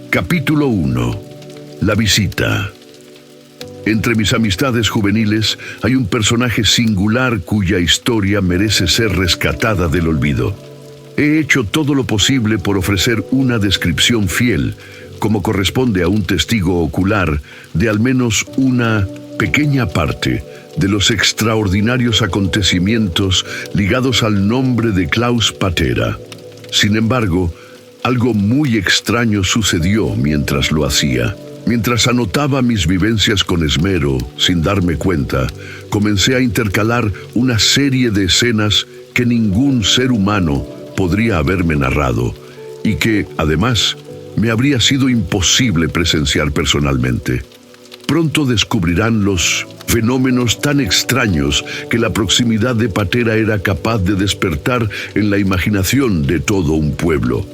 Capítulo 1. La visita. Entre mis amistades juveniles hay un personaje singular cuya historia merece ser rescatada del olvido. He hecho todo lo posible por ofrecer una descripción fiel, como corresponde a un testigo ocular, de al menos una pequeña parte de los extraordinarios acontecimientos ligados al nombre de Klaus Patera. Sin embargo, algo muy extraño sucedió mientras lo hacía. Mientras anotaba mis vivencias con esmero, sin darme cuenta, comencé a intercalar una serie de escenas que ningún ser humano podría haberme narrado y que, además, me habría sido imposible presenciar personalmente. Pronto descubrirán los fenómenos tan extraños que la proximidad de Patera era capaz de despertar en la imaginación de todo un pueblo.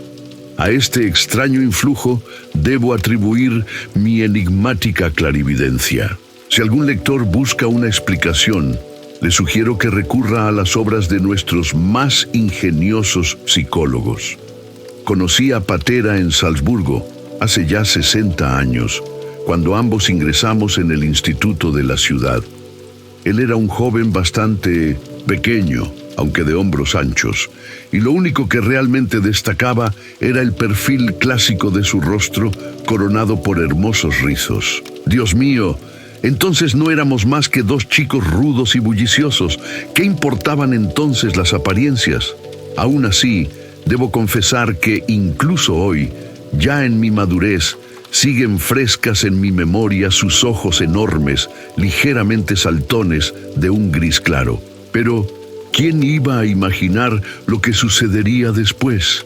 A este extraño influjo debo atribuir mi enigmática clarividencia. Si algún lector busca una explicación, le sugiero que recurra a las obras de nuestros más ingeniosos psicólogos. Conocí a Patera en Salzburgo hace ya 60 años, cuando ambos ingresamos en el instituto de la ciudad. Él era un joven bastante pequeño, aunque de hombros anchos, y lo único que realmente destacaba era el perfil clásico de su rostro coronado por hermosos rizos. Dios mío, entonces no éramos más que dos chicos rudos y bulliciosos. ¿Qué importaban entonces las apariencias? Aún así, debo confesar que incluso hoy, ya en mi madurez, siguen frescas en mi memoria sus ojos enormes, ligeramente saltones, de un gris claro. Pero ¿quién iba a imaginar lo que sucedería después?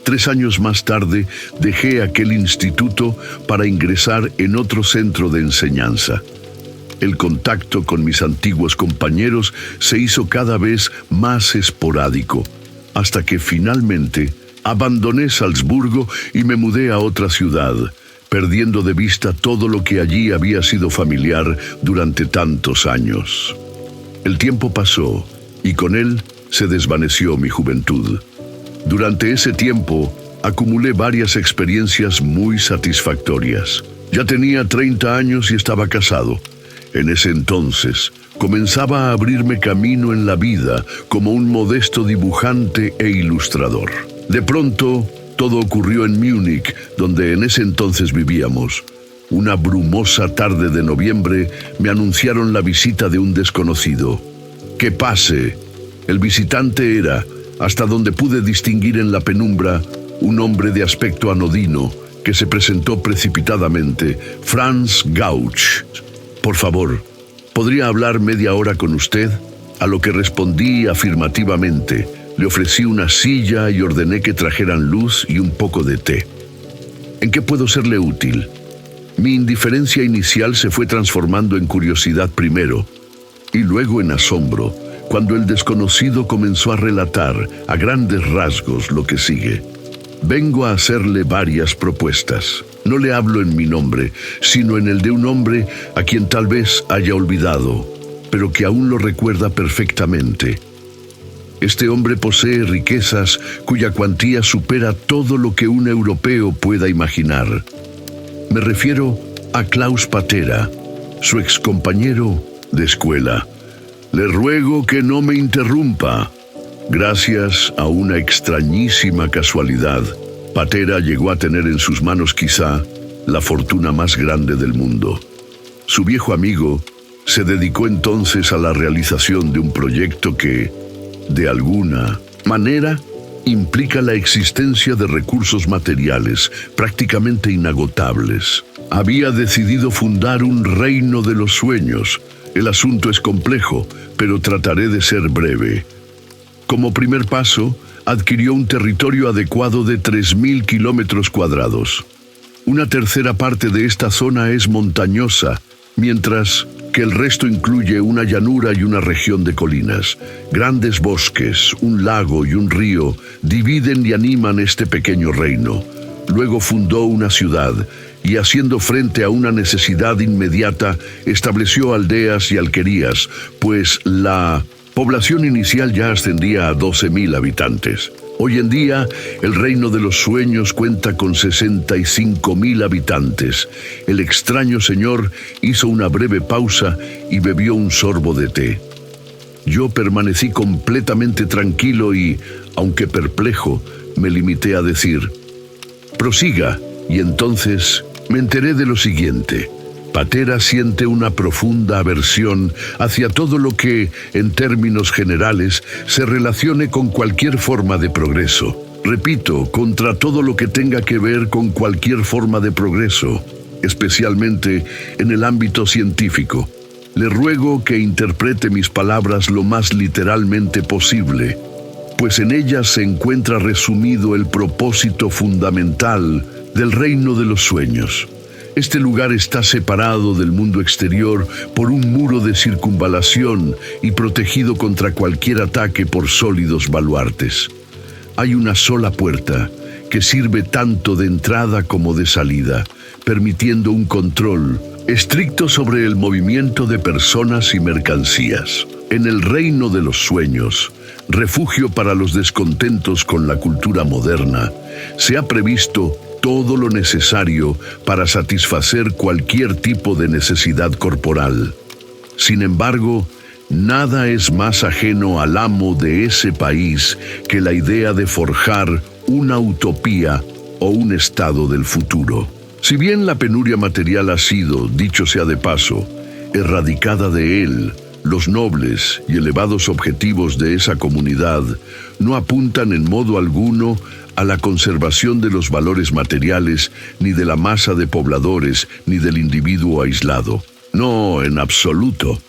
3 años más tarde, dejé aquel instituto para ingresar en otro centro de enseñanza. El contacto con mis antiguos compañeros se hizo cada vez más esporádico, hasta que finalmente abandoné Salzburgo y me mudé a otra ciudad, perdiendo de vista todo lo que allí había sido familiar durante tantos años. El tiempo pasó, y con él se desvaneció mi juventud. Durante ese tiempo, acumulé varias experiencias muy satisfactorias. Ya tenía 30 años y estaba casado. En ese entonces, comenzaba a abrirme camino en la vida como un modesto dibujante e ilustrador. De pronto, todo ocurrió en Múnich, donde en ese entonces vivíamos. Una brumosa tarde de noviembre me anunciaron la visita de un desconocido. ¡Que pase! El visitante era, hasta donde pude distinguir en la penumbra, un hombre de aspecto anodino que se presentó precipitadamente, Franz Gauch. Por favor, ¿podría hablar media hora con usted? A lo que respondí afirmativamente. Le ofrecí una silla y ordené que trajeran luz y un poco de té. ¿En qué puedo serle útil? Mi indiferencia inicial se fue transformando en curiosidad primero, y luego en asombro, cuando el desconocido comenzó a relatar a grandes rasgos lo que sigue. Vengo a hacerle varias propuestas. No le hablo en mi nombre, sino en el de un hombre a quien tal vez haya olvidado, pero que aún lo recuerda perfectamente. Este hombre posee riquezas cuya cuantía supera todo lo que un europeo pueda imaginar. Me refiero a Klaus Patera, su excompañero de escuela. Le ruego que no me interrumpa. Gracias a una extrañísima casualidad, Patera llegó a tener en sus manos quizá la fortuna más grande del mundo. Su viejo amigo se dedicó entonces a la realización de un proyecto que, de alguna manera, implica la existencia de recursos materiales prácticamente inagotables. Había decidido fundar un reino de los sueños. El asunto es complejo, pero trataré de ser breve. Como primer paso, adquirió un territorio adecuado de 3.000 kilómetros cuadrados. Una tercera parte de esta zona es montañosa, mientras que el resto incluye una llanura y una región de colinas. Grandes bosques, un lago y un río dividen y animan este pequeño reino. Luego fundó una ciudad y, haciendo frente a una necesidad inmediata, estableció aldeas y alquerías, pues la población inicial ya ascendía a 12.000 habitantes. Hoy en día, el reino de los sueños cuenta con 65.000 habitantes. El extraño señor hizo una breve pausa y bebió un sorbo de té. Yo permanecí completamente tranquilo y, aunque perplejo, me limité a decir: prosiga. Y entonces me enteré de lo siguiente. Patera siente una profunda aversión hacia todo lo que, en términos generales, se relacione con cualquier forma de progreso. Repito, contra todo lo que tenga que ver con cualquier forma de progreso, especialmente en el ámbito científico. Le ruego que interprete mis palabras lo más literalmente posible, pues en ellas se encuentra resumido el propósito fundamental del reino de los sueños. Este lugar está separado del mundo exterior por un muro de circunvalación y protegido contra cualquier ataque por sólidos baluartes. Hay una sola puerta que sirve tanto de entrada como de salida, permitiendo un control estricto sobre el movimiento de personas y mercancías. En el reino de los sueños, refugio para los descontentos con la cultura moderna, se ha previsto todo lo necesario para satisfacer cualquier tipo de necesidad corporal. Sin embargo, nada es más ajeno al amo de ese país que la idea de forjar una utopía o un estado del futuro. Si bien la penuria material ha sido, dicho sea de paso, erradicada de él, los nobles y elevados objetivos de esa comunidad no apuntan en modo alguno a la conservación de los valores materiales, ni de la masa de pobladores, ni del individuo aislado. No, en absoluto.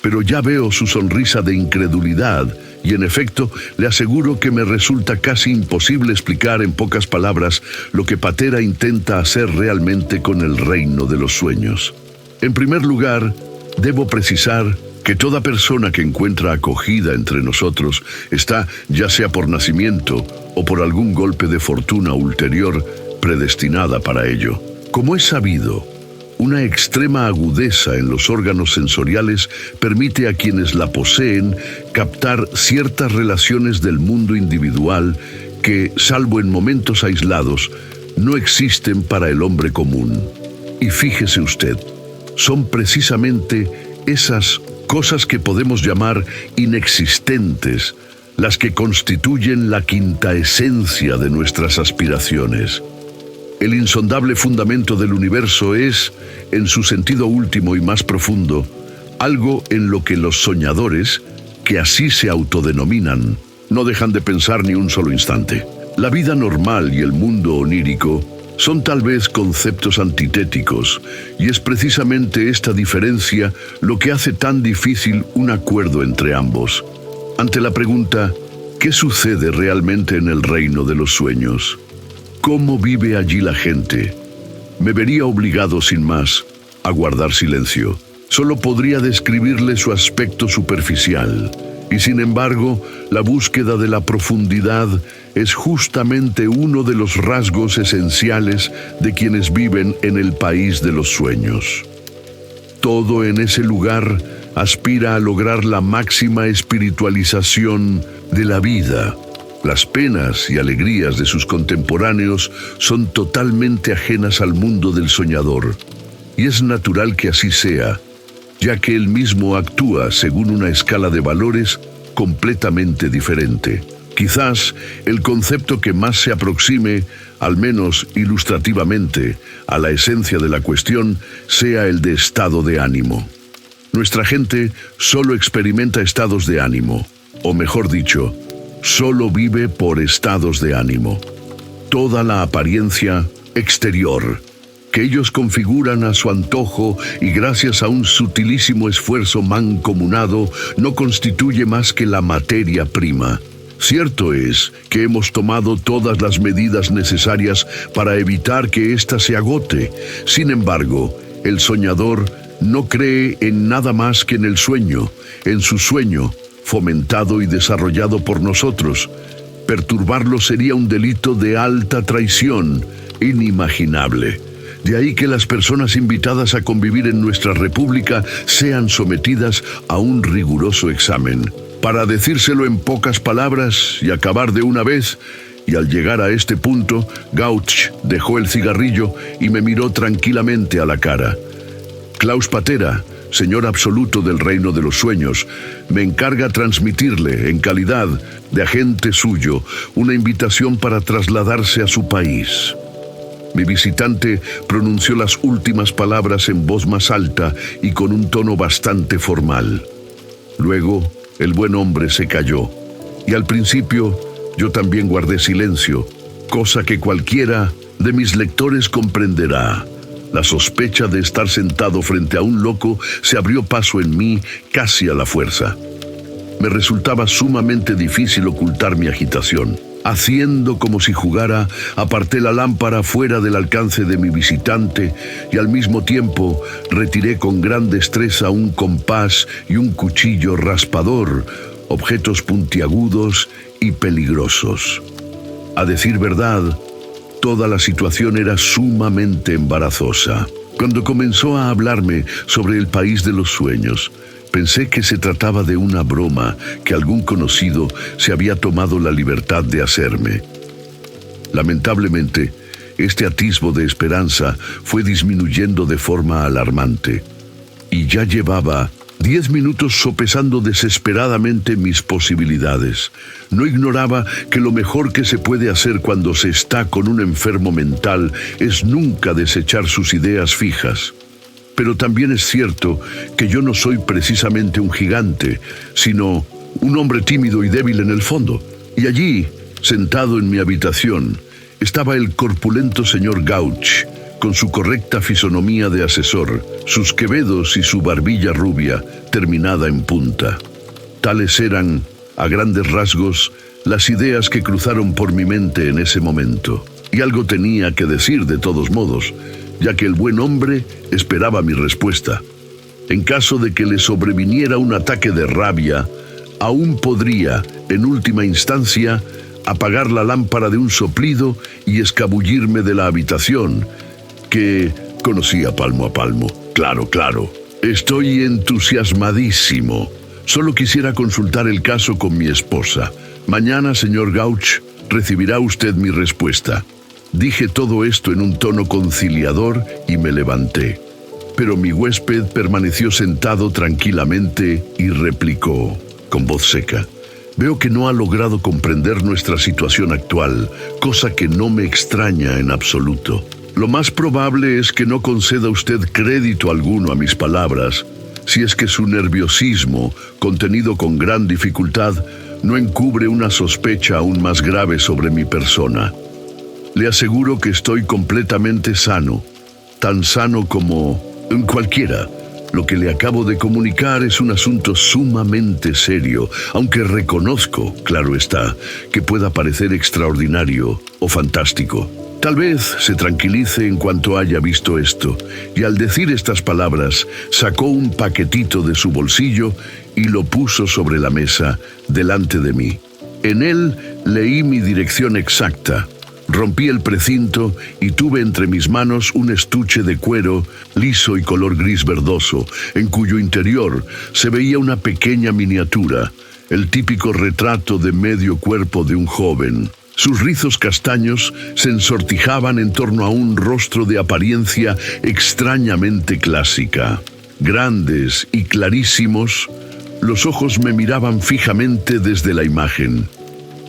Pero ya veo su sonrisa de incredulidad, y en efecto, le aseguro que me resulta casi imposible explicar en pocas palabras lo que Patera intenta hacer realmente con el reino de los sueños. En primer lugar, debo precisar que toda persona que encuentra acogida entre nosotros está, ya sea por nacimiento o por algún golpe de fortuna ulterior, predestinada para ello. Como es sabido, una extrema agudeza en los órganos sensoriales permite a quienes la poseen captar ciertas relaciones del mundo individual que, salvo en momentos aislados, no existen para el hombre común. Y fíjese usted, son precisamente esas cosas que podemos llamar inexistentes, las que constituyen la quinta esencia de nuestras aspiraciones. El insondable fundamento del universo es, en su sentido último y más profundo, algo en lo que los soñadores, que así se autodenominan, no dejan de pensar ni un solo instante. La vida normal y el mundo onírico son tal vez conceptos antitéticos, y es precisamente esta diferencia lo que hace tan difícil un acuerdo entre ambos. Ante la pregunta, ¿qué sucede realmente en el reino de los sueños? ¿Cómo vive allí la gente? Me vería obligado, sin más, a guardar silencio. Solo podría describirle su aspecto superficial, y sin embargo, la búsqueda de la profundidad es justamente uno de los rasgos esenciales de quienes viven en el país de los sueños. Todo en ese lugar aspira a lograr la máxima espiritualización de la vida. Las penas y alegrías de sus contemporáneos son totalmente ajenas al mundo del soñador, y es natural que así sea, ya que él mismo actúa según una escala de valores completamente diferente. Quizás el concepto que más se aproxime, al menos ilustrativamente, a la esencia de la cuestión sea el de estado de ánimo. Nuestra gente solo experimenta estados de ánimo, o mejor dicho, solo vive por estados de ánimo. Toda la apariencia exterior que ellos configuran a su antojo y gracias a un sutilísimo esfuerzo mancomunado no constituye más que la materia prima. Cierto es que hemos tomado todas las medidas necesarias para evitar que ésta se agote. Sin embargo, el soñador no cree en nada más que en el sueño, en su sueño, fomentado y desarrollado por nosotros. Perturbarlo sería un delito de alta traición, inimaginable. De ahí que las personas invitadas a convivir en nuestra república sean sometidas a un riguroso examen. Para decírselo en pocas palabras y acabar de una vez, y al llegar a este punto, Gauch dejó el cigarrillo y me miró tranquilamente a la cara. Klaus Patera, señor absoluto del reino de los sueños, me encarga transmitirle, en calidad de agente suyo, una invitación para trasladarse a su país. Mi visitante pronunció las últimas palabras en voz más alta y con un tono bastante formal. Luego, el buen hombre se calló, y al principio yo también guardé silencio, cosa que cualquiera de mis lectores comprenderá. La sospecha de estar sentado frente a un loco se abrió paso en mí casi a la fuerza. Me resultaba sumamente difícil ocultar mi agitación. Haciendo como si jugara, aparté la lámpara fuera del alcance de mi visitante y al mismo tiempo retiré con gran destreza un compás y un cuchillo raspador, objetos puntiagudos y peligrosos. A decir verdad, toda la situación era sumamente embarazosa. Cuando comenzó a hablarme sobre el país de los sueños, pensé que se trataba de una broma que algún conocido se había tomado la libertad de hacerme. Lamentablemente, este atisbo de esperanza fue disminuyendo de forma alarmante, y ya llevaba 10 minutos sopesando desesperadamente mis posibilidades. No ignoraba que lo mejor que se puede hacer cuando se está con un enfermo mental es nunca desechar sus ideas fijas. Pero también es cierto que yo no soy precisamente un gigante, sino un hombre tímido y débil en el fondo. Y allí, sentado en mi habitación, estaba el corpulento señor Gauch, con su correcta fisonomía de asesor, sus quevedos y su barbilla rubia, terminada en punta. Tales eran, a grandes rasgos, las ideas que cruzaron por mi mente en ese momento. Y algo tenía que decir de todos modos, ya que el buen hombre esperaba mi respuesta. En caso de que le sobreviniera un ataque de rabia, aún podría, en última instancia, apagar la lámpara de un soplido y escabullirme de la habitación, que conocía palmo a palmo. Claro. Estoy entusiasmadísimo. Solo quisiera consultar el caso con mi esposa. Mañana, señor Gauch, recibirá usted mi respuesta. Dije todo esto en un tono conciliador y me levanté. Pero mi huésped permaneció sentado tranquilamente y replicó, con voz seca: veo que no ha logrado comprender nuestra situación actual, cosa que no me extraña en absoluto. Lo más probable es que no conceda usted crédito alguno a mis palabras, si es que su nerviosismo, contenido con gran dificultad, no encubre una sospecha aún más grave sobre mi persona. Le aseguro que estoy completamente sano, tan sano como cualquiera. Lo que le acabo de comunicar es un asunto sumamente serio, aunque reconozco, claro está, que pueda parecer extraordinario o fantástico. Tal vez se tranquilice en cuanto haya visto esto, y al decir estas palabras, sacó un paquetito de su bolsillo y lo puso sobre la mesa, delante de mí. En él leí mi dirección exacta. Rompí el precinto y tuve entre mis manos un estuche de cuero liso y color gris verdoso, en cuyo interior se veía una pequeña miniatura, el típico retrato de medio cuerpo de un joven. Sus rizos castaños se ensortijaban en torno a un rostro de apariencia extrañamente clásica. Grandes y clarísimos, los ojos me miraban fijamente desde la imagen.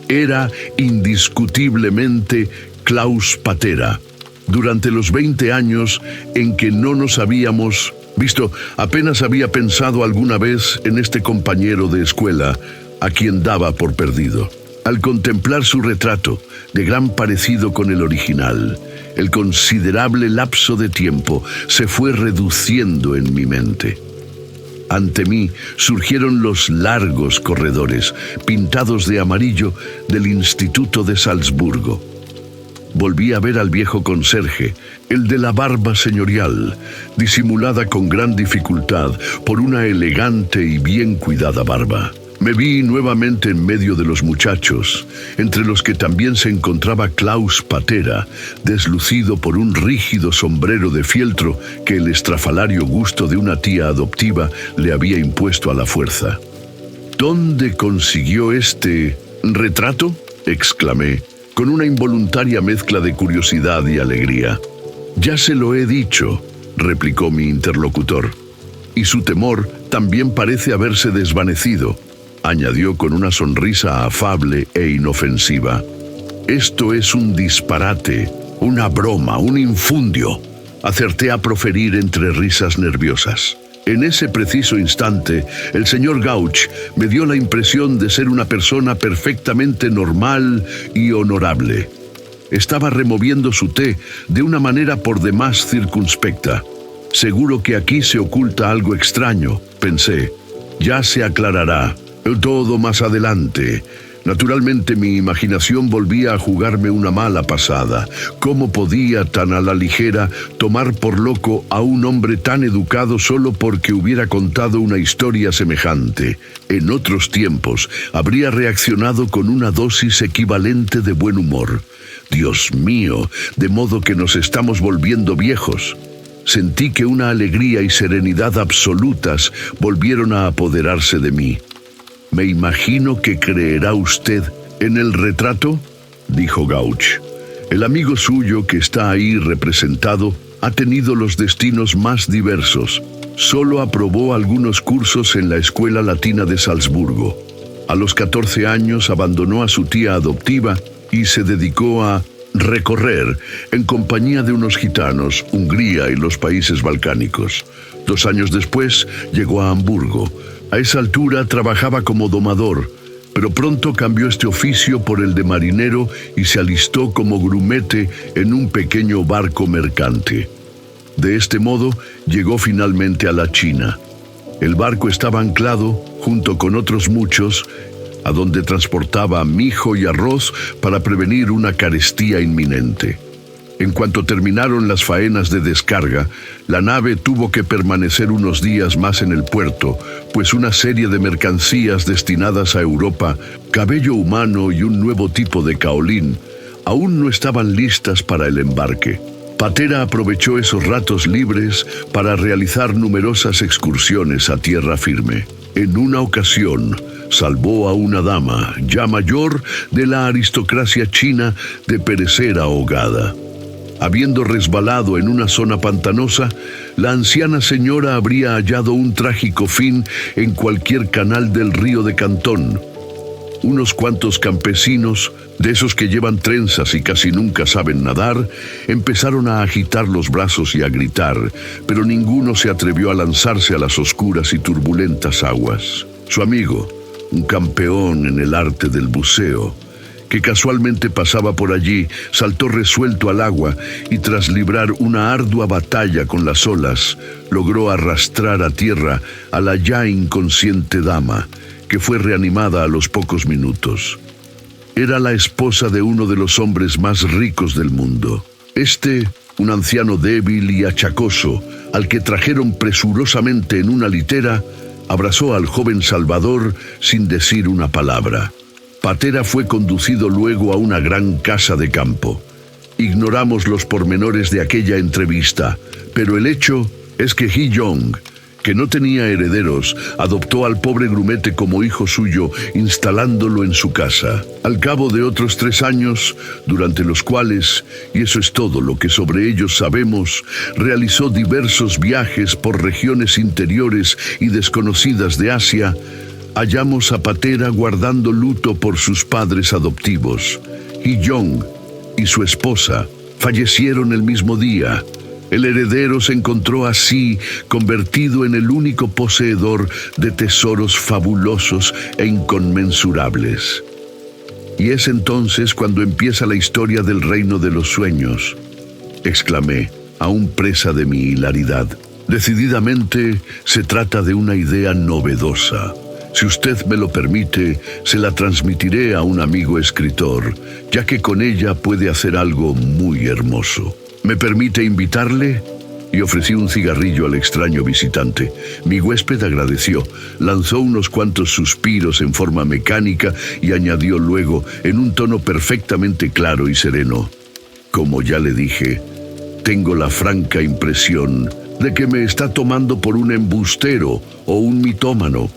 Era indiscutiblemente Klaus Patera. Durante los 20 años en que no nos habíamos visto, apenas había pensado alguna vez en este compañero de escuela, a quien daba por perdido. Al contemplar su retrato, de gran parecido con el original, el considerable lapso de tiempo se fue reduciendo en mi mente. Ante mí surgieron los largos corredores, pintados de amarillo, del Instituto de Salzburgo. Volví a ver al viejo conserje, el de la barba señorial, disimulada con gran dificultad por una elegante y bien cuidada barba. Me vi nuevamente en medio de los muchachos, entre los que también se encontraba Klaus Patera, deslucido por un rígido sombrero de fieltro que el estrafalario gusto de una tía adoptiva le había impuesto a la fuerza. ¿Dónde consiguió este retrato?, exclamé, con una involuntaria mezcla de curiosidad y alegría. Ya se lo he dicho, replicó mi interlocutor. Y su temor también parece haberse desvanecido, añadió con una sonrisa afable e inofensiva. Esto es un disparate, una broma, un infundio. Acerté a proferir entre risas nerviosas. En ese preciso instante, el señor Gauch me dio la impresión de ser una persona perfectamente normal y honorable. Estaba removiendo su té de una manera por demás circunspecta. Seguro que aquí se oculta algo extraño, pensé. Ya se aclarará. Todo más adelante. Naturalmente mi imaginación volvía a jugarme una mala pasada. ¿Cómo podía tan a la ligera tomar por loco a un hombre tan educado solo porque hubiera contado una historia semejante? En otros tiempos habría reaccionado con una dosis equivalente de buen humor. Dios mío, de modo que nos estamos volviendo viejos. Sentí que una alegría y serenidad absolutas volvieron a apoderarse de mí. «Me imagino que creerá usted en el retrato», dijo Gauch. «El amigo suyo que está ahí representado ha tenido los destinos más diversos. Solo aprobó algunos cursos en la Escuela Latina de Salzburgo. A los 14 años abandonó a su tía adoptiva y se dedicó a recorrer, en compañía de unos gitanos, Hungría y los países balcánicos. 2 años después llegó a Hamburgo. A esa altura trabajaba como domador, pero pronto cambió este oficio por el de marinero y se alistó como grumete en un pequeño barco mercante. De este modo llegó finalmente a la China. El barco estaba anclado, junto con otros muchos, a donde transportaba mijo y arroz para prevenir una carestía inminente. En cuanto terminaron las faenas de descarga, la nave tuvo que permanecer unos días más en el puerto, pues una serie de mercancías destinadas a Europa, cabello humano y un nuevo tipo de caolín, aún no estaban listas para el embarque. Patera aprovechó esos ratos libres para realizar numerosas excursiones a tierra firme. En una ocasión, salvó a una dama, ya mayor, de la aristocracia china de perecer ahogada. Habiendo resbalado en una zona pantanosa, la anciana señora habría hallado un trágico fin en cualquier canal del río de Cantón. Unos cuantos campesinos, de esos que llevan trenzas y casi nunca saben nadar, empezaron a agitar los brazos y a gritar, pero ninguno se atrevió a lanzarse a las oscuras y turbulentas aguas. Su amigo, un campeón en el arte del buceo, que casualmente pasaba por allí, saltó resuelto al agua y tras librar una ardua batalla con las olas, logró arrastrar a tierra a la ya inconsciente dama, que fue reanimada a los pocos minutos. Era la esposa de uno de los hombres más ricos del mundo. Este, un anciano débil y achacoso, al que trajeron presurosamente en una litera, abrazó al joven Salvador sin decir una palabra. Patera fue conducido luego a una gran casa de campo. Ignoramos los pormenores de aquella entrevista, pero el hecho es que He-Jong, que no tenía herederos, adoptó al pobre grumete como hijo suyo, instalándolo en su casa. Al cabo de otros 3 años, durante los cuales, y eso es todo lo que sobre ellos sabemos, realizó diversos viajes por regiones interiores y desconocidas de Asia, hallamos a Patera guardando luto por sus padres adoptivos. He-Jong y su esposa fallecieron el mismo día. El heredero se encontró así convertido en el único poseedor de tesoros fabulosos e inconmensurables. Y es entonces cuando empieza la historia del reino de los sueños, exclamé, aún presa de mi hilaridad. Decididamente se trata de una idea novedosa. Si usted me lo permite, se la transmitiré a un amigo escritor, ya que con ella puede hacer algo muy hermoso. ¿Me permite invitarle? Y ofrecí un cigarrillo al extraño visitante. Mi huésped agradeció, lanzó unos cuantos suspiros en forma mecánica y añadió luego, en un tono perfectamente claro y sereno: como ya le dije, tengo la franca impresión de que me está tomando por un embustero o un mitómano.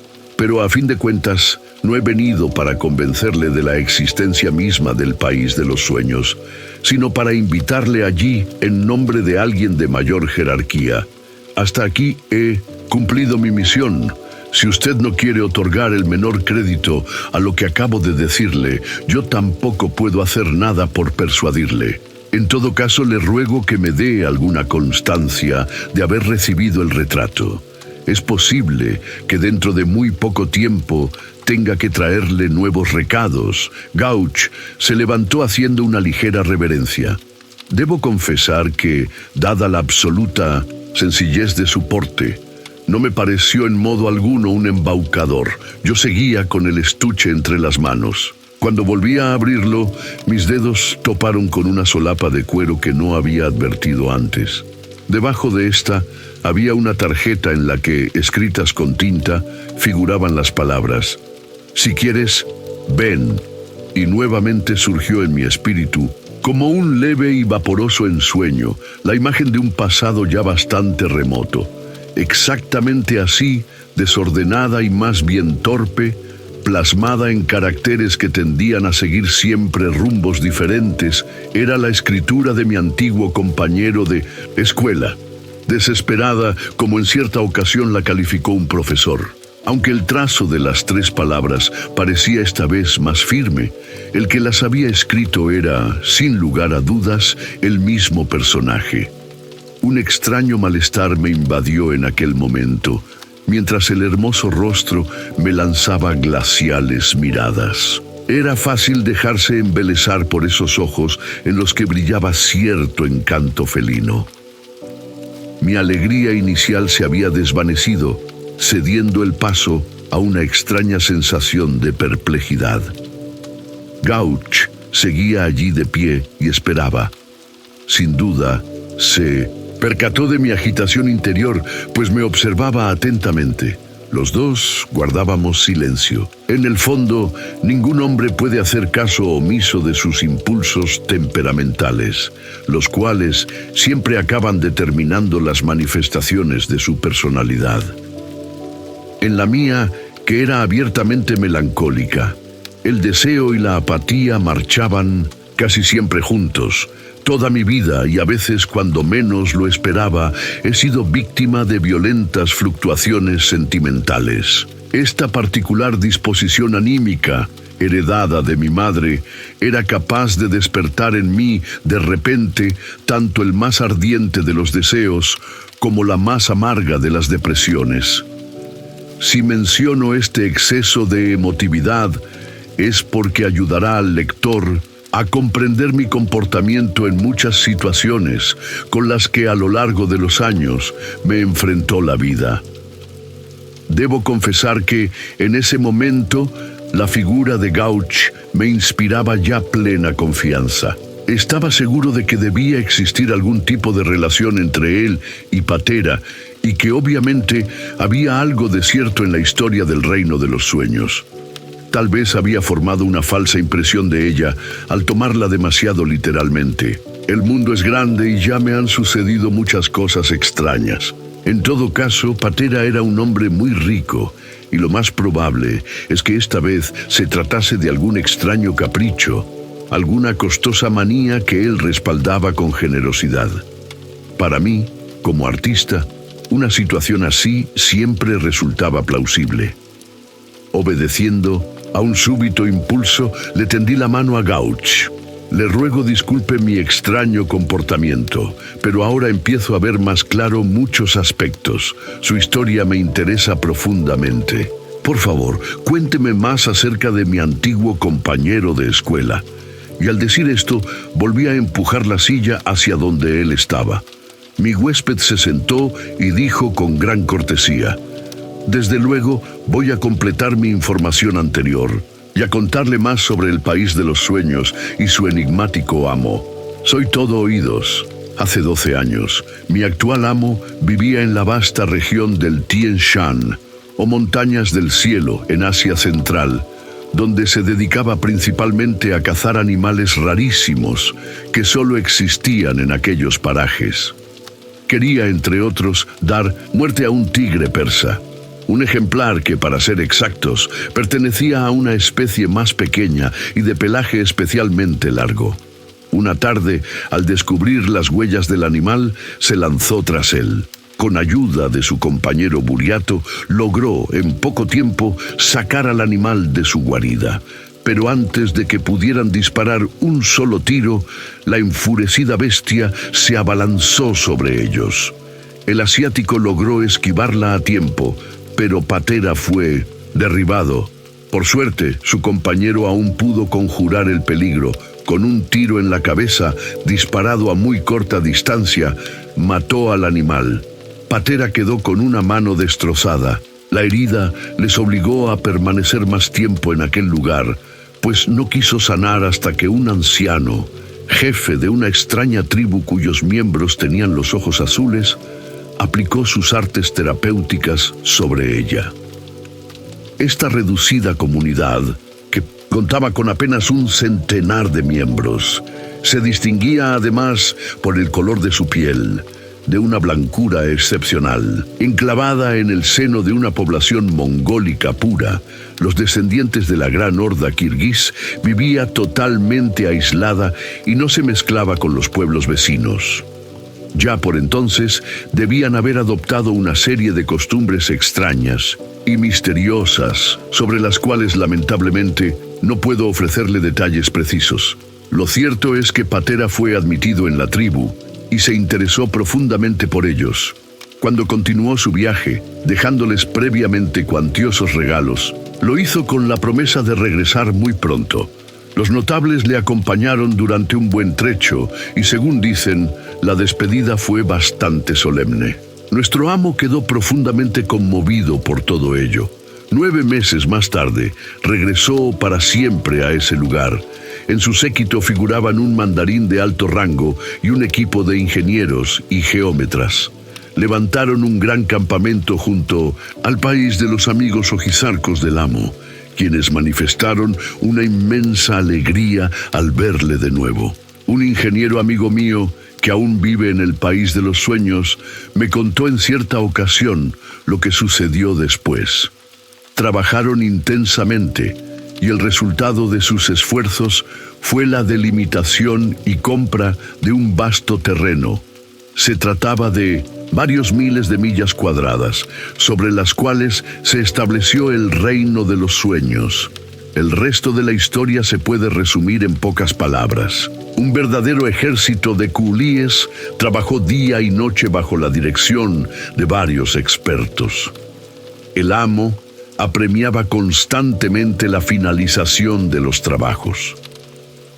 Pero a fin de cuentas, no he venido para convencerle de la existencia misma del país de los sueños, sino para invitarle allí en nombre de alguien de mayor jerarquía. Hasta aquí he cumplido mi misión. Si usted no quiere otorgar el menor crédito a lo que acabo de decirle, yo tampoco puedo hacer nada por persuadirle. En todo caso, le ruego que me dé alguna constancia de haber recibido el retrato. Es posible que dentro de muy poco tiempo tenga que traerle nuevos recados. Gauch se levantó haciendo una ligera reverencia. Debo confesar que, dada la absoluta sencillez de su porte, no me pareció en modo alguno un embaucador. Yo seguía con el estuche entre las manos. Cuando volví a abrirlo, mis dedos toparon con una solapa de cuero que no había advertido antes. Debajo de esta había una tarjeta en la que, escritas con tinta, figuraban las palabras: «Si quieres, ven». Y nuevamente surgió en mi espíritu, como un leve y vaporoso ensueño, la imagen de un pasado ya bastante remoto. Exactamente así, desordenada y más bien torpe, plasmada en caracteres que tendían a seguir siempre rumbos diferentes, era la escritura de mi antiguo compañero de escuela. Desesperada, como en cierta ocasión la calificó un profesor. Aunque el trazo de las 3 palabras parecía esta vez más firme, el que las había escrito era, sin lugar a dudas, el mismo personaje. Un extraño malestar me invadió en aquel momento, mientras el hermoso rostro me lanzaba glaciales miradas. Era fácil dejarse embelesar por esos ojos en los que brillaba cierto encanto felino. Mi alegría inicial se había desvanecido, cediendo el paso a una extraña sensación de perplejidad. Gauch seguía allí de pie y esperaba. Sin duda, se percató de mi agitación interior, pues me observaba atentamente. Los dos guardábamos silencio. En el fondo, ningún hombre puede hacer caso omiso de sus impulsos temperamentales, los cuales siempre acaban determinando las manifestaciones de su personalidad. En la mía, que era abiertamente melancólica, el deseo y la apatía marchaban casi siempre juntos. Toda mi vida, y a veces cuando menos lo esperaba, he sido víctima de violentas fluctuaciones sentimentales. Esta particular disposición anímica, heredada de mi madre, era capaz de despertar en mí, de repente, tanto el más ardiente de los deseos como la más amarga de las depresiones. Si menciono este exceso de emotividad, es porque ayudará al lector a comprender mi comportamiento en muchas situaciones con las que a lo largo de los años me enfrentó la vida. Debo confesar que, en ese momento, la figura de Gauch me inspiraba ya plena confianza. Estaba seguro de que debía existir algún tipo de relación entre él y Patera, y que obviamente había algo de cierto en la historia del reino de los sueños. Tal vez había formado una falsa impresión de ella al tomarla demasiado literalmente. El mundo es grande y ya me han sucedido muchas cosas extrañas. En todo caso, Patera era un hombre muy rico, y lo más probable es que esta vez se tratase de algún extraño capricho, alguna costosa manía que él respaldaba con generosidad. Para mí, como artista, una situación así siempre resultaba plausible. Obedeciendo a un súbito impulso, le tendí la mano a Gauch. Le ruego disculpe mi extraño comportamiento, pero ahora empiezo a ver más claro muchos aspectos. Su historia me interesa profundamente. Por favor, cuénteme más acerca de mi antiguo compañero de escuela. Y al decir esto, volví a empujar la silla hacia donde él estaba. Mi huésped se sentó y dijo con gran cortesía: «Desde luego, voy a completar mi información anterior y a contarle más sobre el país de los sueños y su enigmático amo. Soy todo oídos. Hace 12 años, mi actual amo vivía en la vasta región del Tien Shan, o Montañas del Cielo, en Asia Central, donde se dedicaba principalmente a cazar animales rarísimos que solo existían en aquellos parajes. Quería, entre otros, dar muerte a un tigre persa. Un ejemplar que, para ser exactos, pertenecía a una especie más pequeña y de pelaje especialmente largo. Una tarde, al descubrir las huellas del animal, se lanzó tras él. Con ayuda de su compañero Buriato, logró en poco tiempo sacar al animal de su guarida. Pero antes de que pudieran disparar un solo tiro, la enfurecida bestia se abalanzó sobre ellos. El asiático logró esquivarla a tiempo, pero Patera fue derribado. Por suerte, su compañero aún pudo conjurar el peligro. Con un tiro en la cabeza, disparado a muy corta distancia, mató al animal. Patera quedó con una mano destrozada. La herida les obligó a permanecer más tiempo en aquel lugar, pues no quiso sanar hasta que un anciano, jefe de una extraña tribu cuyos miembros tenían los ojos azules, aplicó sus artes terapéuticas sobre ella. Esta reducida comunidad, que contaba con apenas un centenar de miembros, se distinguía además por el color de su piel, de una blancura excepcional. Enclavada en el seno de una población mongólica pura, los descendientes de la gran horda kirguís vivía totalmente aislada y no se mezclaba con los pueblos vecinos. Ya por entonces debían haber adoptado una serie de costumbres extrañas y misteriosas, sobre las cuales lamentablemente no puedo ofrecerle detalles precisos. Lo cierto es que Patera fue admitido en la tribu y se interesó profundamente por ellos. Cuando continuó su viaje, dejándoles previamente cuantiosos regalos, lo hizo con la promesa de regresar muy pronto. Los notables le acompañaron durante un buen trecho y, según dicen, la despedida fue bastante solemne. Nuestro amo quedó profundamente conmovido por todo ello. 9 meses más tarde, regresó para siempre a ese lugar. En su séquito figuraban un mandarín de alto rango y un equipo de ingenieros y geómetras. Levantaron un gran campamento junto al país de los amigos ojizarcos del amo, quienes manifestaron una inmensa alegría al verle de nuevo. Un ingeniero amigo mío, que aún vive en el país de los sueños, me contó en cierta ocasión lo que sucedió después. Trabajaron intensamente y el resultado de sus esfuerzos fue la delimitación y compra de un vasto terreno. Se trataba de varios miles de millas cuadradas, sobre las cuales se estableció el reino de los sueños. El resto de la historia se puede resumir en pocas palabras. Un verdadero ejército de culíes trabajó día y noche bajo la dirección de varios expertos. El amo apremiaba constantemente la finalización de los trabajos.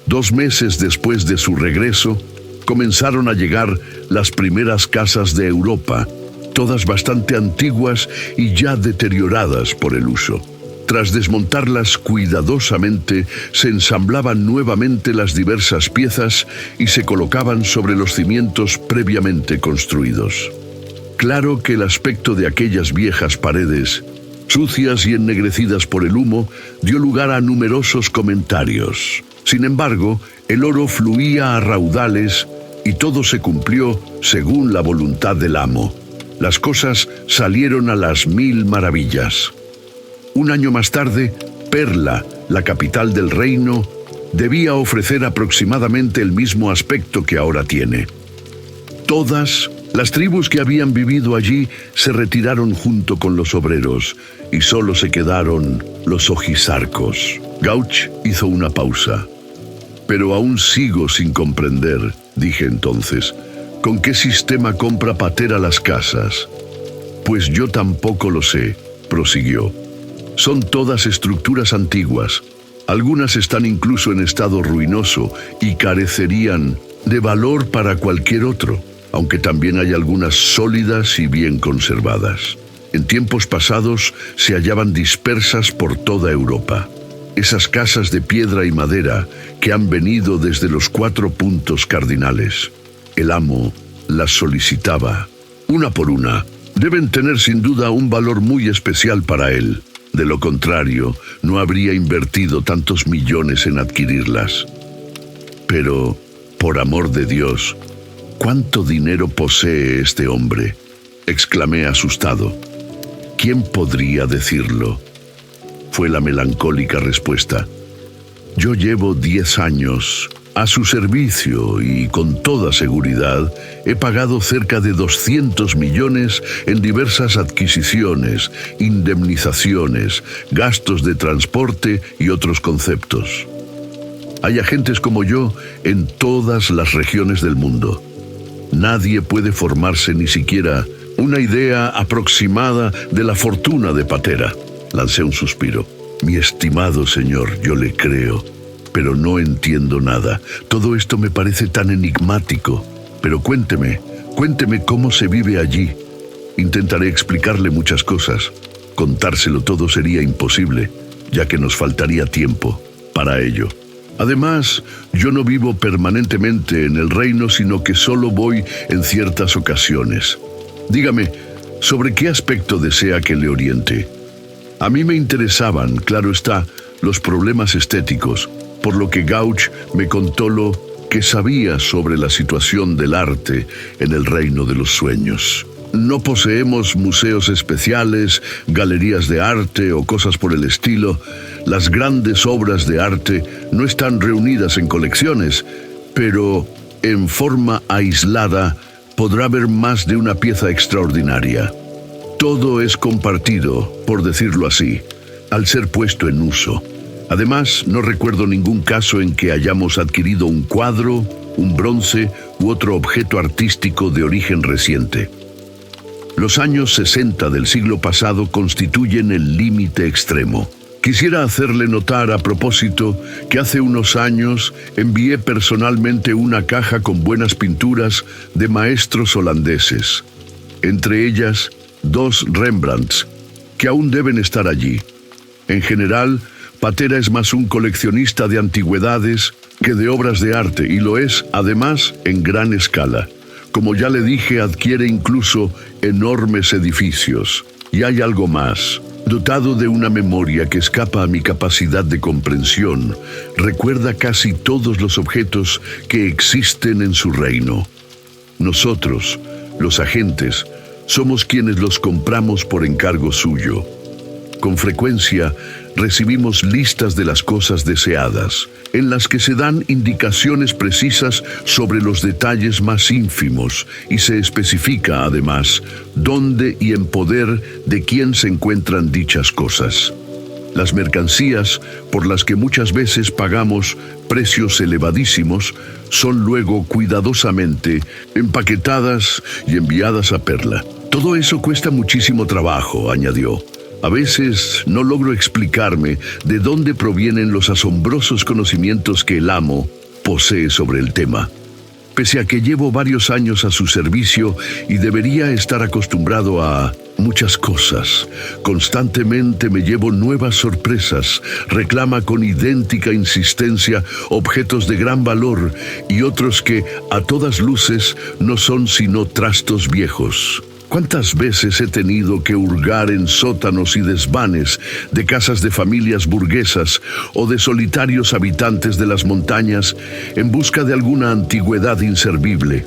2 meses después de su regreso, comenzaron a llegar las primeras casas de Europa, todas bastante antiguas y ya deterioradas por el uso. Tras desmontarlas cuidadosamente, se ensamblaban nuevamente las diversas piezas y se colocaban sobre los cimientos previamente construidos. Claro que el aspecto de aquellas viejas paredes, sucias y ennegrecidas por el humo, dio lugar a numerosos comentarios. Sin embargo, el oro fluía a raudales y todo se cumplió según la voluntad del amo. Las cosas salieron a las 1000 maravillas. 1 año más tarde, Perla, la capital del reino, debía ofrecer aproximadamente el mismo aspecto que ahora tiene. Todas las tribus que habían vivido allí se retiraron junto con los obreros y solo se quedaron los ojizarcos. Gauch hizo una pausa. Pero aún sigo sin comprender, dije entonces, ¿con qué sistema compra Patera las casas? Pues yo tampoco lo sé, prosiguió. Son todas estructuras antiguas. Algunas están incluso en estado ruinoso y carecerían de valor para cualquier otro, aunque también hay algunas sólidas y bien conservadas. En tiempos pasados se hallaban dispersas por toda Europa. Esas casas de piedra y madera que han venido desde los 4 puntos cardinales. El amo las solicitaba, una por una. Deben tener sin duda un valor muy especial para él. De lo contrario, no habría invertido tantos millones en adquirirlas. Pero, por amor de Dios, ¿cuánto dinero posee este hombre?, exclamé asustado. ¿Quién podría decirlo? Fue la melancólica respuesta. Yo llevo 10 años a su servicio y con toda seguridad he pagado cerca de 200 millones en diversas adquisiciones, indemnizaciones, gastos de transporte y otros conceptos. Hay agentes como yo en todas las regiones del mundo. Nadie puede formarse ni siquiera una idea aproximada de la fortuna de Patera. Lancé un suspiro. Mi estimado señor, yo le creo, pero no entiendo nada. Todo esto me parece tan enigmático. Pero cuénteme cómo se vive allí. Intentaré explicarle muchas cosas. Contárselo todo sería imposible, ya que nos faltaría tiempo para ello. Además, yo no vivo permanentemente en el reino, sino que solo voy en ciertas ocasiones. Dígame, ¿sobre qué aspecto desea que le oriente? A mí me interesaban, claro está, los problemas estéticos, por lo que Gauch me contó lo que sabía sobre la situación del arte en el reino de los sueños. No poseemos museos especiales, galerías de arte o cosas por el estilo. Las grandes obras de arte no están reunidas en colecciones, pero en forma aislada podrá ver más de una pieza extraordinaria. Todo es compartido, por decirlo así, al ser puesto en uso. Además, no recuerdo ningún caso en que hayamos adquirido un cuadro, un bronce u otro objeto artístico de origen reciente. Los años 60 del siglo pasado constituyen el límite extremo. Quisiera hacerle notar a propósito que hace unos años envié personalmente una caja con buenas pinturas de maestros holandeses, entre ellas 2 Rembrandts, que aún deben estar allí. En general, Patera es más un coleccionista de antigüedades que de obras de arte, y lo es, además, en gran escala. Como ya le dije, adquiere incluso enormes edificios. Y hay algo más. Dotado de una memoria que escapa a mi capacidad de comprensión, recuerda casi todos los objetos que existen en su reino. Nosotros, los agentes, somos quienes los compramos por encargo suyo. Con frecuencia, recibimos listas de las cosas deseadas, en las que se dan indicaciones precisas sobre los detalles más ínfimos y se especifica, además, dónde y en poder de quién se encuentran dichas cosas. Las mercancías, por las que muchas veces pagamos precios elevadísimos, son luego cuidadosamente empaquetadas y enviadas a Perla. Todo eso cuesta muchísimo trabajo, añadió. A veces no logro explicarme de dónde provienen los asombrosos conocimientos que el amo posee sobre el tema. Pese a que llevo varios años a su servicio y debería estar acostumbrado a muchas cosas, constantemente me llevo nuevas sorpresas, reclama con idéntica insistencia objetos de gran valor y otros que, a todas luces, no son sino trastos viejos. ¿Cuántas veces he tenido que hurgar en sótanos y desvanes de casas de familias burguesas o de solitarios habitantes de las montañas en busca de alguna antigüedad inservible?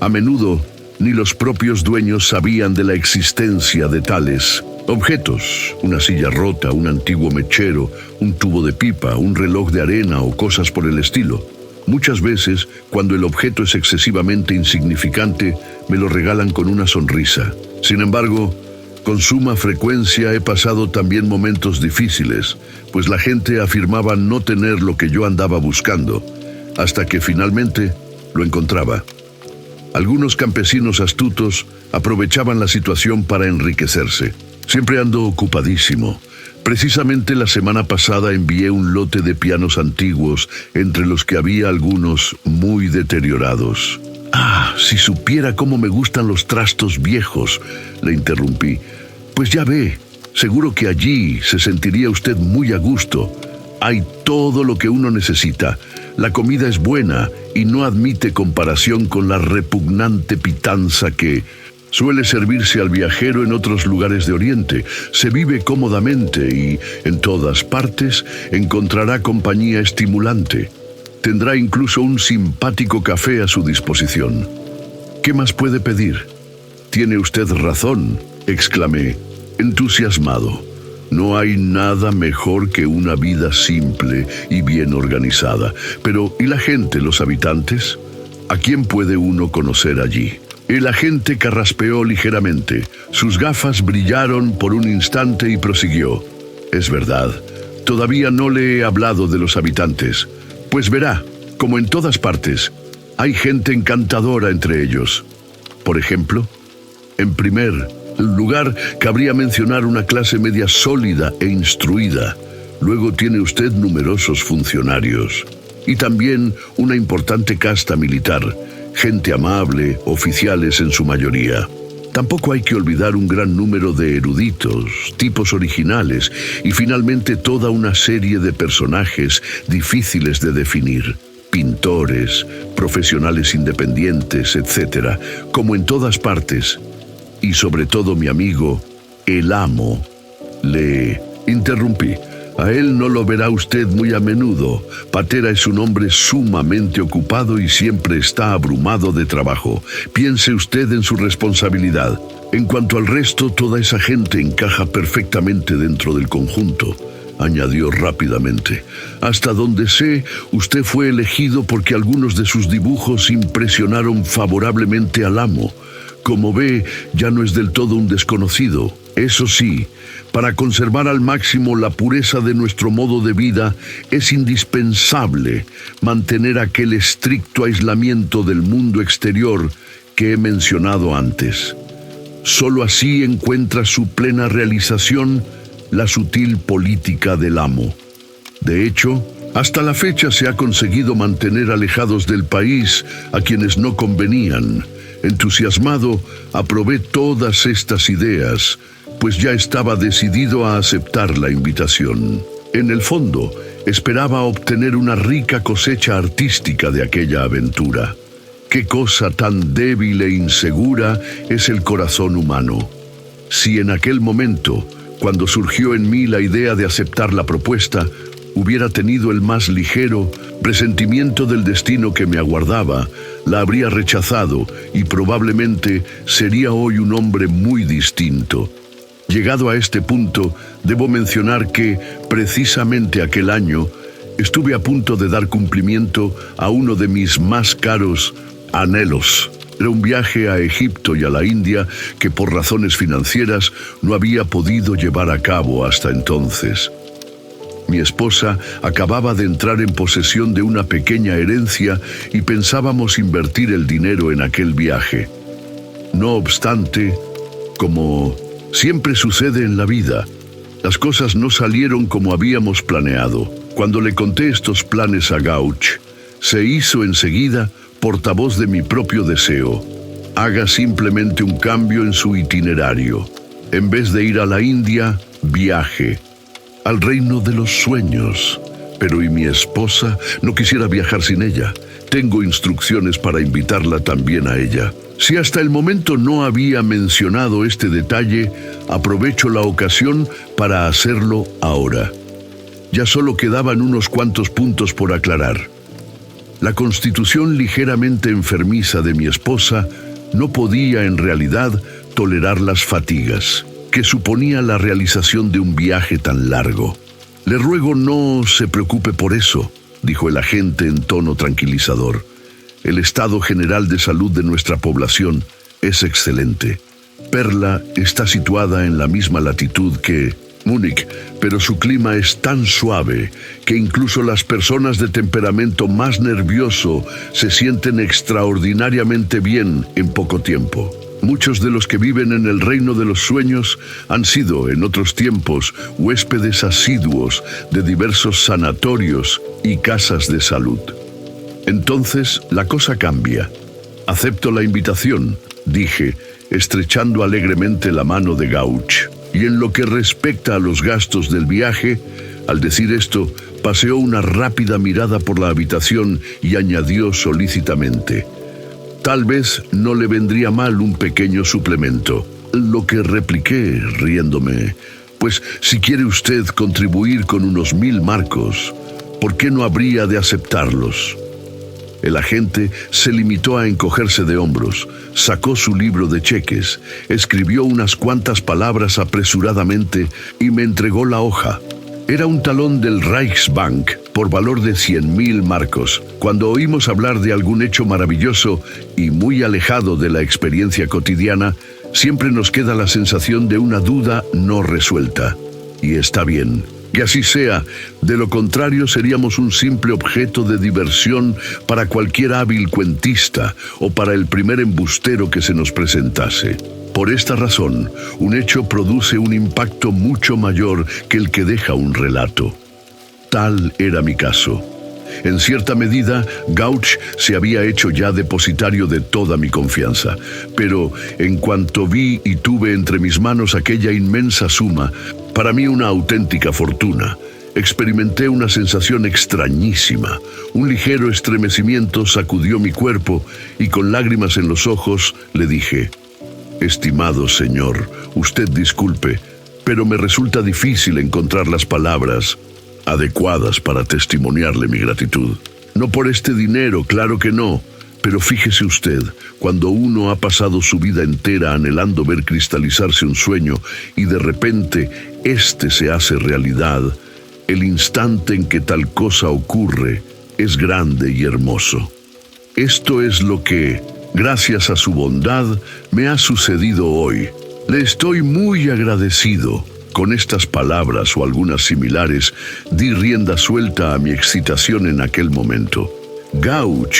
A menudo, ni los propios dueños sabían de la existencia de tales objetos: una silla rota, un antiguo mechero, un tubo de pipa, un reloj de arena o cosas por el estilo. Muchas veces, cuando el objeto es excesivamente insignificante, me lo regalan con una sonrisa. Sin embargo, con suma frecuencia he pasado también momentos difíciles, pues la gente afirmaba no tener lo que yo andaba buscando, hasta que finalmente lo encontraba. Algunos campesinos astutos aprovechaban la situación para enriquecerse. Siempre ando ocupadísimo. Precisamente la semana pasada envié un lote de pianos antiguos, entre los que había algunos muy deteriorados. «Ah, si supiera cómo me gustan los trastos viejos», le interrumpí. «Pues ya ve, seguro que allí se sentiría usted muy a gusto. Hay todo lo que uno necesita. La comida es buena y no admite comparación con la repugnante pitanza que suele servirse al viajero en otros lugares de Oriente. Se vive cómodamente y, en todas partes, encontrará compañía estimulante. Tendrá incluso un simpático café a su disposición. ¿Qué más puede pedir?» «Tiene usted razón», exclamé. Entusiasmado. No hay nada mejor que una vida simple y bien organizada. Pero, ¿y la gente, los habitantes? ¿A quién puede uno conocer allí? El agente carraspeó ligeramente. Sus gafas brillaron por un instante y prosiguió. Es verdad, todavía no le he hablado de los habitantes. Pues verá, como en todas partes, hay gente encantadora entre ellos. Por ejemplo, en primer lugar, cabría mencionar una clase media sólida e instruida. Luego tiene usted numerosos funcionarios. Y también una importante casta militar, gente amable, oficiales en su mayoría. Tampoco hay que olvidar un gran número de eruditos, tipos originales y finalmente toda una serie de personajes difíciles de definir. Pintores, profesionales independientes, etc. Como en todas partes. Y sobre todo mi amigo, el amo. Le interrumpí. A él no lo verá usted muy a menudo. Patera es un hombre sumamente ocupado y siempre está abrumado de trabajo. Piense usted en su responsabilidad. En cuanto al resto, toda esa gente encaja perfectamente dentro del conjunto, añadió rápidamente. Hasta donde sé, usted fue elegido porque algunos de sus dibujos impresionaron favorablemente al amo. Como ve, ya no es del todo un desconocido. Eso sí, para conservar al máximo la pureza de nuestro modo de vida, es indispensable mantener aquel estricto aislamiento del mundo exterior que he mencionado antes. Solo así encuentra su plena realización la sutil política del amo. De hecho, hasta la fecha se ha conseguido mantener alejados del país a quienes no convenían. Entusiasmado, aprobé todas estas ideas, pues ya estaba decidido a aceptar la invitación. En el fondo, esperaba obtener una rica cosecha artística de aquella aventura. Qué cosa tan débil e insegura es el corazón humano. Si en aquel momento, cuando surgió en mí la idea de aceptar la propuesta, hubiera tenido el más ligero presentimiento del destino que me aguardaba, la habría rechazado y probablemente sería hoy un hombre muy distinto. Llegado a este punto, debo mencionar que, precisamente aquel año, estuve a punto de dar cumplimiento a uno de mis más caros anhelos. Era un viaje a Egipto y a la India que por razones financieras no había podido llevar a cabo hasta entonces. Mi esposa acababa de entrar en posesión de una pequeña herencia y pensábamos invertir el dinero en aquel viaje. No obstante, como siempre sucede en la vida, las cosas no salieron como habíamos planeado. Cuando le conté estos planes a Gauch, se hizo enseguida portavoz de mi propio deseo. Haga simplemente un cambio en su itinerario. En vez de ir a la India, viaje al reino de los sueños. Pero ¿y mi esposa? No quisiera viajar sin ella. Tengo instrucciones para invitarla también a ella. Si hasta el momento no había mencionado este detalle, aprovecho la ocasión para hacerlo ahora. Ya solo quedaban unos cuantos puntos por aclarar. La constitución ligeramente enfermiza de mi esposa no podía en realidad tolerar las fatigas que suponía la realización de un viaje tan largo. Le ruego no se preocupe por eso, dijo el agente en tono tranquilizador. El estado general de salud de nuestra población es excelente. Perla está situada en la misma latitud que Múnich, pero su clima es tan suave que incluso las personas de temperamento más nervioso se sienten extraordinariamente bien en poco tiempo. Muchos de los que viven en el reino de los sueños han sido, en otros tiempos, huéspedes asiduos de diversos sanatorios y casas de salud. Entonces, la cosa cambia. Acepto la invitación, dije, estrechando alegremente la mano de Gauch. Y en lo que respecta a los gastos del viaje, al decir esto, paseó una rápida mirada por la habitación y añadió solícitamente: tal vez no le vendría mal un pequeño suplemento. Lo que repliqué, riéndome: pues si quiere usted contribuir con unos 1000 marcos, ¿por qué no habría de aceptarlos? El agente se limitó a encogerse de hombros, sacó su libro de cheques, escribió unas cuantas palabras apresuradamente y me entregó la hoja. Era un talón del Reichsbank por valor de 100.000 marcos. Cuando oímos hablar de algún hecho maravilloso y muy alejado de la experiencia cotidiana, siempre nos queda la sensación de una duda no resuelta. Y está bien, que así sea. De lo contrario, seríamos un simple objeto de diversión para cualquier hábil cuentista o para el primer embustero que se nos presentase. Por esta razón, un hecho produce un impacto mucho mayor que el que deja un relato. Tal era mi caso. En cierta medida, Gauch se había hecho ya depositario de toda mi confianza, pero en cuanto vi y tuve entre mis manos aquella inmensa suma, para mí una auténtica fortuna, experimenté una sensación extrañísima. Un ligero estremecimiento sacudió mi cuerpo y con lágrimas en los ojos le dije: «Estimado señor, usted disculpe, pero me resulta difícil encontrar las palabras adecuadas para testimoniarle mi gratitud. No por este dinero, claro que no, pero fíjese usted, cuando uno ha pasado su vida entera anhelando ver cristalizarse un sueño y de repente éste se hace realidad, el instante en que tal cosa ocurre es grande y hermoso. Esto es lo que, gracias a su bondad, me ha sucedido hoy. Le estoy muy agradecido». Con estas palabras o algunas similares, di rienda suelta a mi excitación en aquel momento. Gauch,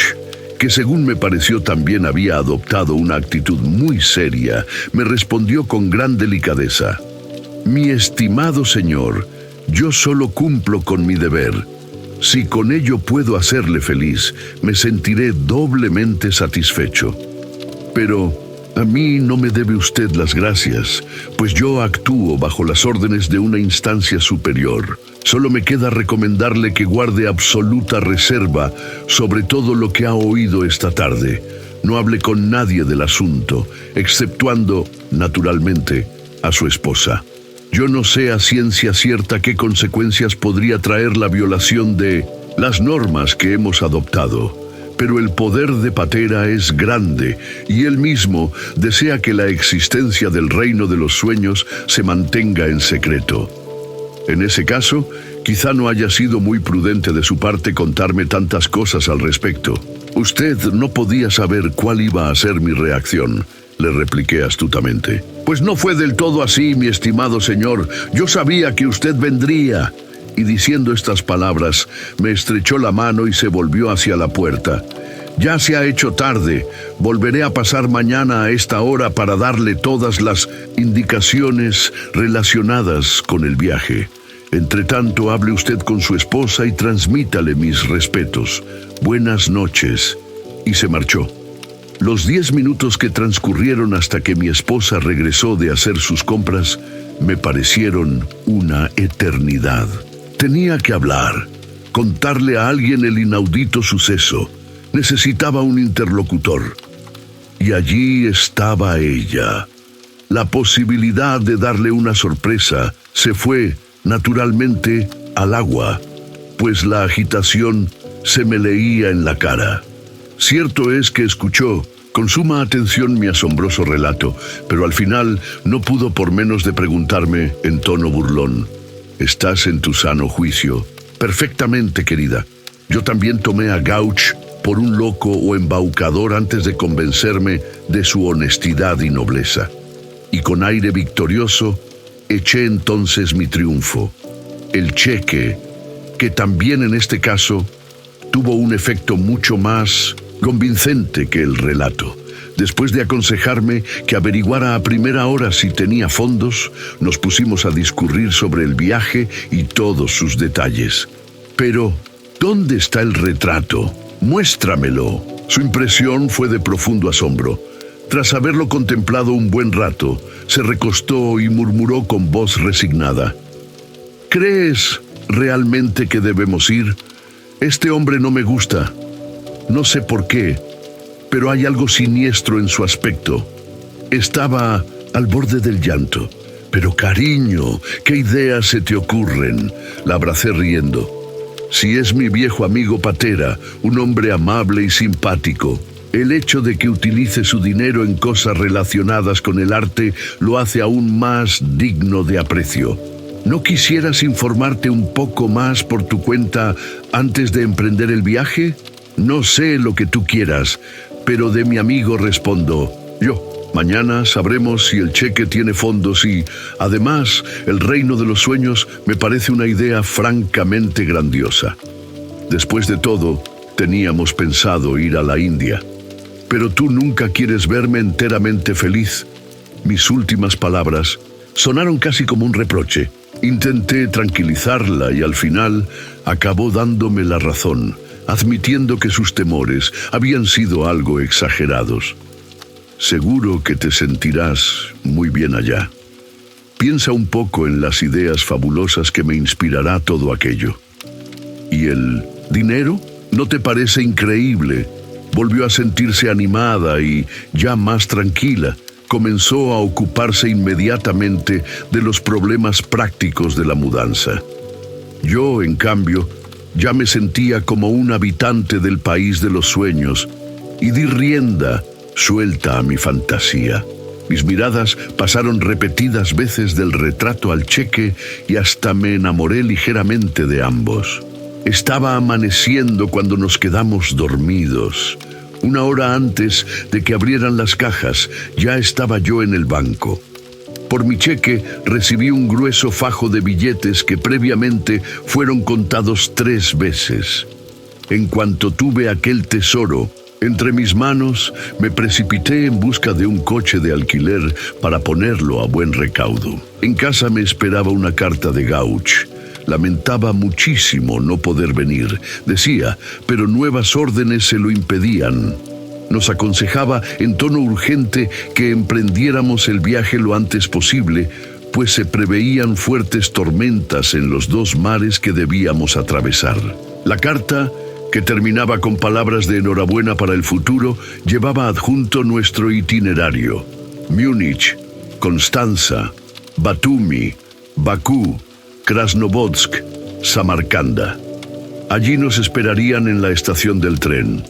que según me pareció también había adoptado una actitud muy seria, me respondió con gran delicadeza: «Mi estimado señor, yo solo cumplo con mi deber. Si con ello puedo hacerle feliz, me sentiré doblemente satisfecho. Pero a mí no me debe usted las gracias, pues yo actúo bajo las órdenes de una instancia superior. Solo me queda recomendarle que guarde absoluta reserva sobre todo lo que ha oído esta tarde. No hable con nadie del asunto, exceptuando, naturalmente, a su esposa. Yo no sé a ciencia cierta qué consecuencias podría traer la violación de las normas que hemos adoptado, pero el poder de Patera es grande y él mismo desea que la existencia del reino de los sueños se mantenga en secreto. En ese caso, quizá no haya sido muy prudente de su parte contarme tantas cosas al respecto. Usted no podía saber cuál iba a ser mi reacción», le repliqué astutamente. «Pues no fue del todo así, mi estimado señor. Yo sabía que usted vendría». Y diciendo estas palabras, me estrechó la mano y se volvió hacia la puerta. «Ya se ha hecho tarde. Volveré a pasar mañana a esta hora para darle todas las indicaciones relacionadas con el viaje. Entre tanto, hable usted con su esposa y transmítale mis respetos. Buenas noches». Y se marchó. Los 10 minutos que transcurrieron hasta que mi esposa regresó de hacer sus compras me parecieron una eternidad. Tenía que hablar, contarle a alguien el inaudito suceso. Necesitaba un interlocutor. Y allí estaba ella. La posibilidad de darle una sorpresa se fue, naturalmente, al agua, pues la agitación se me leía en la cara. Cierto es que escuchó con suma atención mi asombroso relato, pero al final no pudo por menos de preguntarme en tono burlón: «¿Estás en tu sano juicio?» «Perfectamente, querida. Yo también tomé a Gauch por un loco o embaucador antes de convencerme de su honestidad y nobleza. Y con aire victorioso, eché entonces mi triunfo. El cheque, que también en este caso tuvo un efecto mucho más convincente que el relato. Después de aconsejarme que averiguara a primera hora si tenía fondos, nos pusimos a discurrir sobre el viaje y todos sus detalles. «Pero, ¿dónde está el retrato? Muéstramelo». Su impresión fue de profundo asombro. Tras haberlo contemplado un buen rato, se recostó y murmuró con voz resignada: «¿Crees realmente que debemos ir? Este hombre no me gusta. No sé por qué, pero hay algo siniestro en su aspecto». Estaba al borde del llanto. «Pero cariño, ¿qué ideas se te ocurren?». La abracé riendo. Si es mi viejo amigo Patera, un hombre amable y simpático, el hecho de que utilice su dinero en cosas relacionadas con el arte lo hace aún más digno de aprecio. ¿No quisieras informarte un poco más por tu cuenta antes de emprender el viaje? No sé lo que tú quieras, pero de mi amigo respondo yo. Mañana sabremos si el cheque tiene fondos y, además, el reino de los sueños me parece una idea francamente grandiosa. Después de todo, teníamos pensado ir a la India. Pero tú nunca quieres verme enteramente feliz. Mis últimas palabras sonaron casi como un reproche. Intenté tranquilizarla y al final acabó dándome la razón, admitiendo que sus temores habían sido algo exagerados. Seguro que te sentirás muy bien allá. Piensa un poco en las ideas fabulosas que me inspirará todo aquello. ¿Y el dinero? ¿No te parece increíble? Volvió a sentirse animada y, ya más tranquila, comenzó a ocuparse inmediatamente de los problemas prácticos de la mudanza. Yo, en cambio, ya me sentía como un habitante del país de los sueños y di rienda suelta a mi fantasía. Mis miradas pasaron repetidas veces del retrato al cheque y hasta me enamoré ligeramente de ambos. Estaba amaneciendo cuando nos quedamos dormidos. Una hora antes de que abrieran las cajas, ya estaba yo en el banco. Por mi cheque recibí un grueso fajo de billetes que previamente fueron contados 3 veces. En cuanto tuve aquel tesoro entre mis manos, me precipité en busca de un coche de alquiler para ponerlo a buen recaudo. En casa me esperaba una carta de Gauch. Lamentaba muchísimo no poder venir, decía, pero nuevas órdenes se lo impedían. Nos aconsejaba en tono urgente que emprendiéramos el viaje lo antes posible, pues se preveían fuertes tormentas en los 2 mares que debíamos atravesar. La carta, que terminaba con palabras de enhorabuena para el futuro, llevaba adjunto nuestro itinerario: Múnich, Constanza, Batumi, Bakú, Krasnovodsk, Samarcanda. Allí nos esperarían en la estación del tren.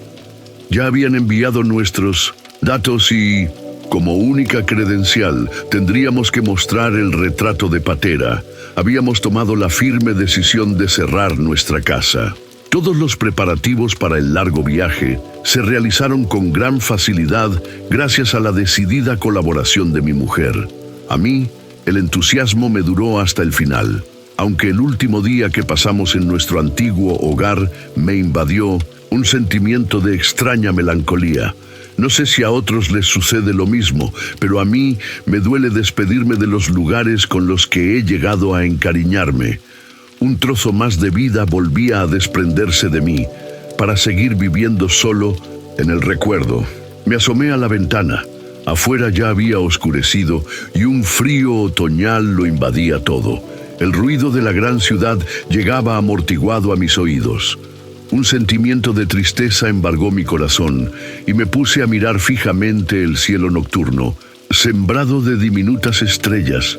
Ya habían enviado nuestros datos y, como única credencial, tendríamos que mostrar el retrato de Patera. Habíamos tomado la firme decisión de cerrar nuestra casa. Todos los preparativos para el largo viaje se realizaron con gran facilidad gracias a la decidida colaboración de mi mujer. A mí, el entusiasmo me duró hasta el final, aunque el último día que pasamos en nuestro antiguo hogar me invadió un sentimiento de extraña melancolía. No sé si a otros les sucede lo mismo, pero a mí me duele despedirme de los lugares con los que he llegado a encariñarme. Un trozo más de vida volvía a desprenderse de mí, para seguir viviendo solo en el recuerdo. Me asomé a la ventana. Afuera ya había oscurecido y un frío otoñal lo invadía todo. El ruido de la gran ciudad llegaba amortiguado a mis oídos. Un sentimiento de tristeza embargó mi corazón y me puse a mirar fijamente el cielo nocturno, sembrado de diminutas estrellas.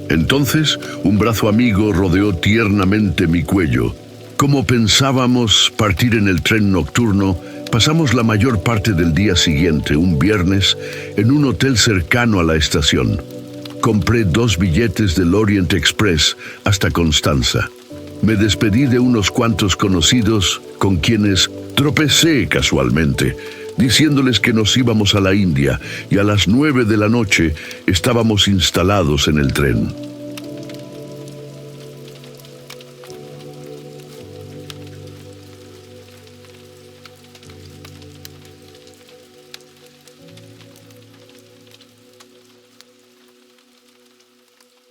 Entonces, un brazo amigo rodeó tiernamente mi cuello. Como pensábamos partir en el tren nocturno, pasamos la mayor parte del día siguiente, un viernes, en un hotel cercano a la estación. Compré 2 billetes del Orient Express hasta Constanza. Me despedí de unos cuantos conocidos con quienes tropecé casualmente, diciéndoles que nos íbamos a la India, y a las 9 de la noche estábamos instalados en el tren.